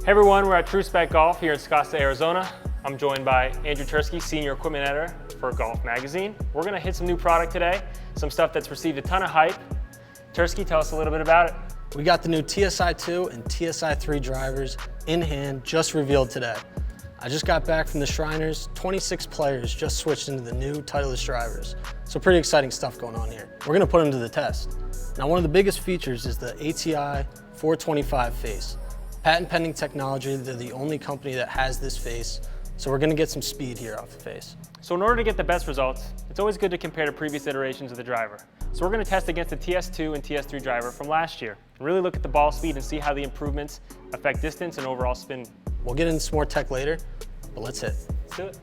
Hey everyone, we're at True Spec Golf here in Scottsdale, Arizona. I'm joined by Andrew Tursky, Senior Equipment Editor for Golf Magazine. We're gonna hit some new product today, some stuff that's received a ton of hype. Tursky, tell us a little bit about it. We got the new TSi2 and TSi3 drivers in hand, just revealed today. I just got back from the Shriners. 26 players just switched into the new Titleist drivers. So pretty exciting stuff going on here. We're gonna put them to the test. Now, one of the biggest features is the ATI 425 face. Patent pending technology, they're the only company that has this face. So we're gonna get some speed here off the face. So in order to get the best results, it's always good to compare to previous iterations of the driver. So we're gonna test against the TS2 and TS3 driver from last year and really look at the ball speed and see how the improvements affect distance and overall spin. We'll get into some more tech later, but let's hit. Let's do it.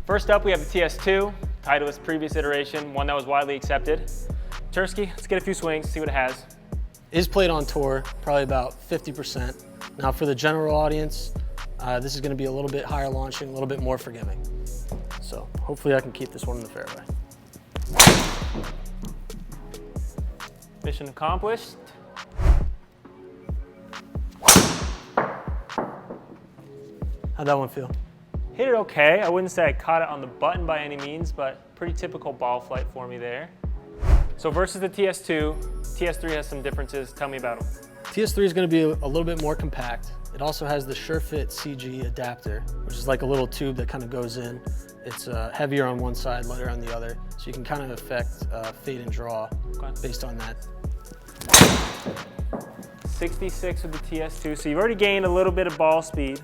First up, we have the TS2, Titleist previous iteration, one that was widely accepted. Tursky, let's get a few swings, see what it has. Is played on tour, probably about 50%. Now for the general audience, this is gonna be a little bit higher launching, a little bit more forgiving. So hopefully I can keep this one in the fairway. Mission accomplished. How'd that one feel? Hit it okay. I wouldn't say I caught it on the button by any means, but pretty typical ball flight for me there. So versus the TS2, TS3 has some differences. Tell me about them. TS3 is going to be a little bit more compact. It also has the SureFit CG adapter, which is like a little tube that kind of goes in. It's heavier on one side, lighter on the other, so you can kind of affect fade and draw based on that. 66 with the TS2, so you've already gained a little bit of ball speed.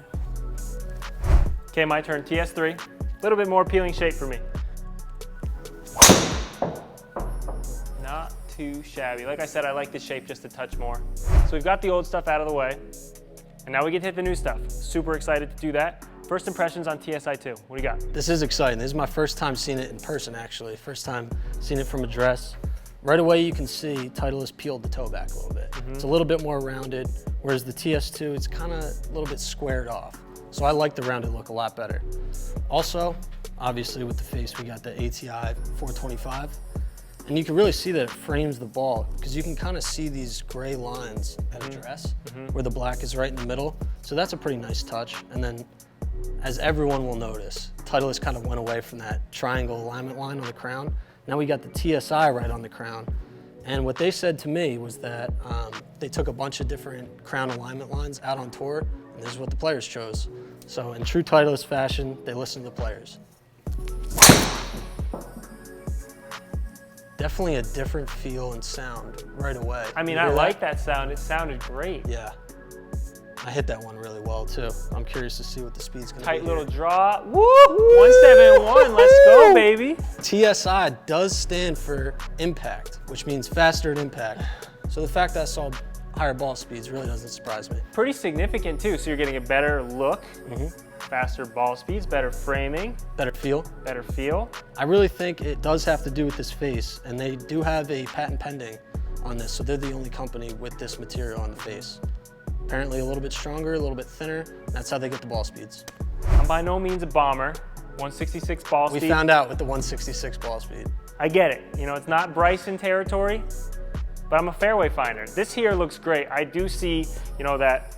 Okay, my turn, TS3. A little bit more appealing shape for me. Not too shabby. Like I said, I like the shape just a touch more. So we've got the old stuff out of the way, and now we get to hit the new stuff. Super excited to do that. First impressions on TSi2, what do you got? This is exciting. This is my first time seeing it in person, actually. First time seeing it from address. Right away, you can see Titleist peeled the toe back a little bit. It's a little bit more rounded, whereas the TS2, it's kind of a little bit squared off. So I like the rounded look a lot better. Also, obviously with the face, we got the ATI 425. And you can really see that it frames the ball because you can kind of see these gray lines at address where the black is right in the middle. So that's a pretty nice touch. And then, as everyone will notice, Titleist kind of went away from that triangle alignment line on the crown. Now we got the TSI right on the crown. And what they said to me was that they took a bunch of different crown alignment lines out on tour, and this is what the players chose. So in true Titleist fashion, they listened to the players. Definitely a different feel and sound right away. I mean, I like that sound. It sounded great. Yeah. I hit that one really well too. I'm curious to see what the speed's gonna be. Tight little draw. Woo! 171, let's go, baby. TSI does stand for impact, which means faster at impact. So the fact that I saw higher ball speeds really doesn't surprise me. Pretty significant too, so you're getting a better look, faster ball speeds, better framing. Better feel. Better feel. I really think it does have to do with this face, and they do have a patent pending on this, so they're the only company with this material on the face. Apparently a little bit stronger, a little bit thinner. That's how they get the ball speeds. I'm by no means a bomber. 166 ball speed. We found out with the 166 ball speed. I get it. You know, it's not Bryson territory, but I'm a fairway finder. This here looks great. I do see, you know, that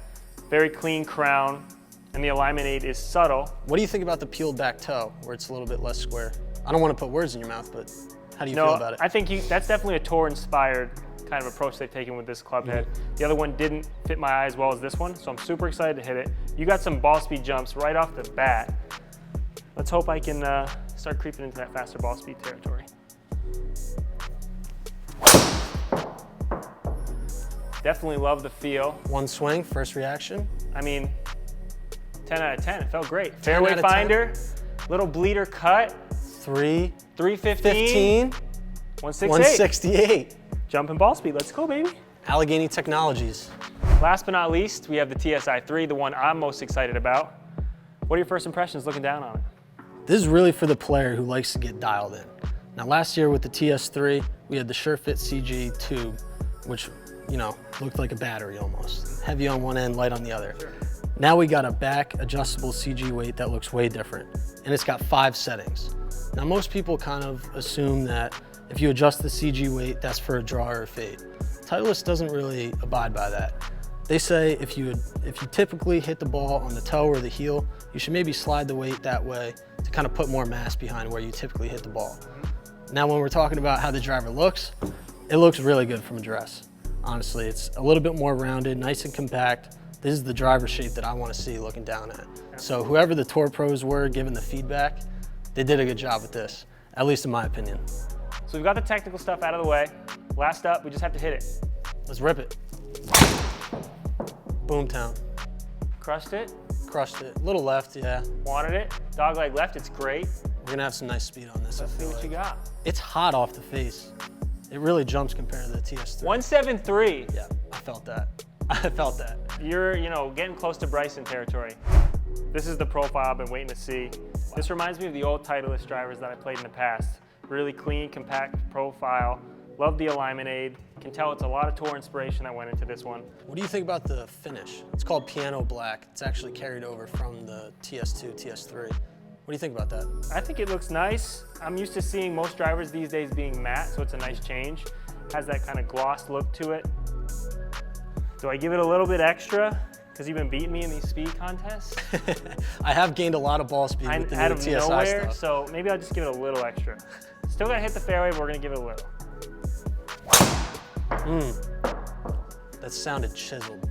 very clean crown, and the alignment aid is subtle. What do you think about the peeled back toe, where it's a little bit less square? I don't want to put words in your mouth, but how do you feel about it? I think that's definitely a tour-inspired kind of approach they've taken with this club head. The other one didn't fit my eye as well as this one, so I'm super excited to hit it. You got some ball speed jumps right off the bat. Let's hope I can start creeping into that faster ball speed territory. Definitely love the feel. One swing, first reaction. I mean, 10 out of 10, it felt great. Fairway finder, little bleeder cut. 315. 168. Jumping ball speed, let's go, baby. Allegheny Technologies. Last but not least, we have the TSi3, the one I'm most excited about. What are your first impressions looking down on it? This is really for the player who likes to get dialed in. Now last year with the TS3, we had the SureFit CG tube, which, you know, looked like a battery almost. Heavy on one end, light on the other. Sure. Now we got a back adjustable CG weight that looks way different, and it's got 5 settings. Now most people kind of assume that if you adjust the CG weight, that's for a draw or a fade. Titleist doesn't really abide by that. They say if you typically hit the ball on the toe or the heel, you should maybe slide the weight that way to kind of put more mass behind where you typically hit the ball. Now, when we're talking about how the driver looks, it looks really good from address. Honestly, it's a little bit more rounded, nice and compact. This is the driver shape that I want to see looking down at. So whoever the tour pros were giving the feedback, they did a good job with this, at least in my opinion. So we've got the technical stuff out of the way. Last up, we just have to hit it. Let's rip it. Boomtown. Crushed it. Crushed it. Little left, yeah. Wanted it. Dogleg left, it's great. We're gonna have some nice speed on this. Let's see what you got. It's hot off the face. It really jumps compared to the TS3. 173. Yeah, I felt that. I felt that. You're, getting close to Bryson territory. This is the profile I've been waiting to see. Wow. This reminds me of the old Titleist drivers that I played in the past. Really clean, compact profile. Love the alignment aid. Can tell it's a lot of tour inspiration that went into this one. What do you think about the finish? It's called piano black. It's actually carried over from the TS2, TS3. What do you think about that? I think it looks nice. I'm used to seeing most drivers these days being matte, so it's a nice change. Has that kind of gloss look to it. Do I give it a little bit extra? Because you've been beating me in these speed contests? I have gained a lot of ball speed with the new TSi nowhere, stuff. So maybe I'll just give it a little extra. Still gotta hit the fairway, but we're gonna give it a little. That sounded chiseled.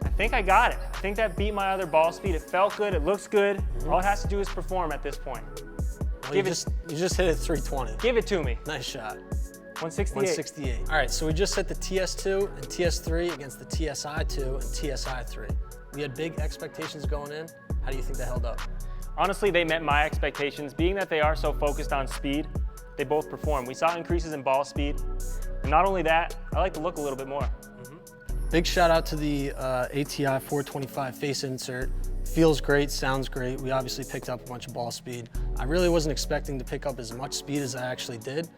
I think I got it. I think that beat my other ball speed. It felt good, it looks good. All it has to do is perform at this point. Well, you just hit it 320. Give it to me. Nice shot. 168. 168. All right, so we just hit the TS2 and TS3 against the TSi2 and TSi3. We had big expectations going in. How do you think that held up? Honestly, they met my expectations. Being that they are so focused on speed, they both performed. We saw increases in ball speed. And not only that, I like the look a little bit more. Big shout out to the ATI 425 face insert. Feels great, sounds great. We obviously picked up a bunch of ball speed. I really wasn't expecting to pick up as much speed as I actually did,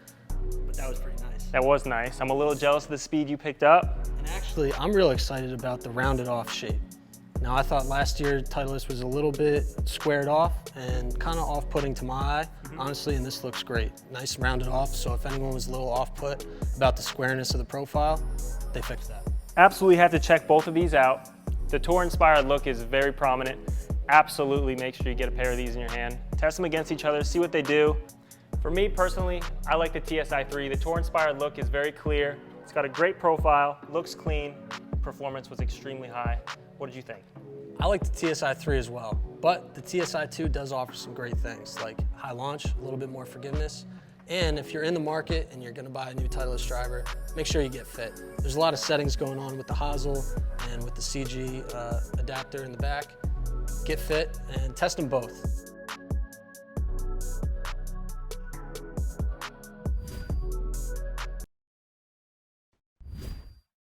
but that was pretty nice. That was nice. I'm a little jealous of the speed you picked up. And actually, I'm real excited about the rounded off shape. Now, I thought last year Titleist was a little bit squared off and kind of off-putting to my eye, honestly, and this looks great. Nice rounded off, so if anyone was a little off-put about the squareness of the profile, they fixed that. Absolutely have to check both of these out. The tour-inspired look is very prominent. Absolutely make sure you get a pair of these in your hand. Test them against each other, see what they do. For me personally, I like the TSi3. The tour-inspired look is very clear. It's got a great profile, looks clean, performance was extremely high. What did you think? I like the TSi3 as well, but the TSi2 does offer some great things like high launch, a little bit more forgiveness, and if you're in the market and you're gonna buy a new Titleist driver, make sure you get fit. There's a lot of settings going on with the hosel and with the CG adapter in the back. Get fit and test them both.